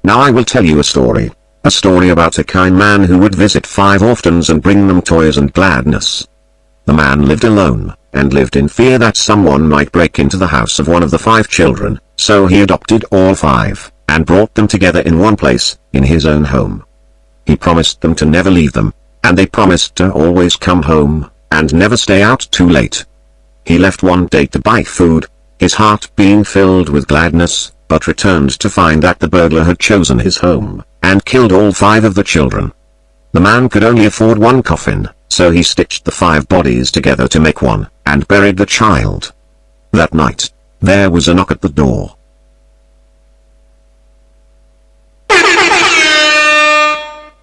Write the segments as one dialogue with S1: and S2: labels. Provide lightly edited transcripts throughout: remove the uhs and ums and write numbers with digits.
S1: Now I will tell you a story. A story about a kind man who would visit 5 orphans and bring them toys and gladness. The man lived alone, and lived in fear that someone might break into the house of one of the 5 children, so he adopted all 5, and brought them together in one place, in his own home. He promised them to never leave them, and they promised to always come home, and never stay out too late. He left one day to buy food, his heart being filled with gladness, but returned to find that the burglar had chosen his home, and killed all 5 of the children. The man could only afford one coffin, so he stitched the 5 bodies together to make one, and buried the child. That night, there was a knock at the door.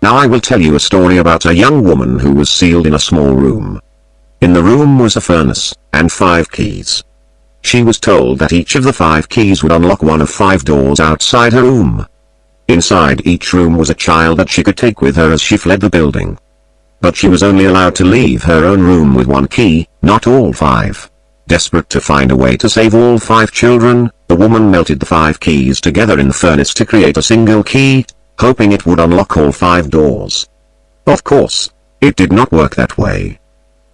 S1: Now I will tell you a story about a young woman who was sealed in a small room. In the room was a furnace, and 5 keys. She was told that each of the 5 keys would unlock one of 5 doors outside her room. Inside each room was a child that she could take with her as she fled the building. But she was only allowed to leave her own room with 1 key, not all 5. Desperate to find a way to save all 5 children, the woman melted the 5 keys together in the furnace to create a single key, hoping it would unlock all 5 doors. Of course, it did not work that way.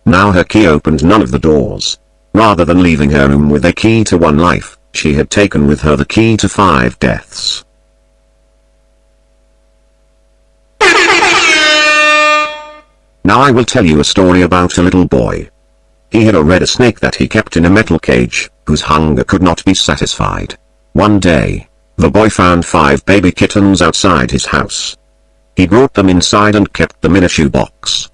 S1: Now her key opened none of the doors. Rather than leaving her room with a key to 1 life, she had taken with her the key to 5 deaths. Now I will tell you a story about a little boy. He had a red snake that he kept in a metal cage, whose hunger could not be satisfied. One day, the boy found 5 baby kittens outside his house. He brought them inside and kept them in a shoebox.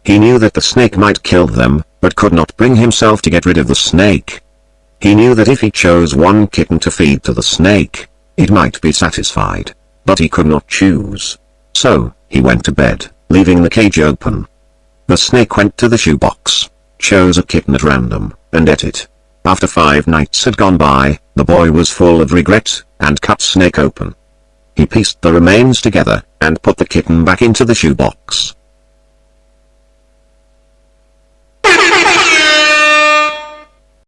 S1: He knew that the snake might kill them, but could not bring himself to get rid of the snake. He knew that if he chose 1 kitten to feed to the snake, it might be satisfied, but he could not choose. So, he went to bed, leaving the cage open. The snake went to the shoebox, chose a kitten at random, and ate it. After 5 nights had gone by, the boy was full of regret, and cut snake open. He pieced the remains together, and put the kitten back into the shoebox.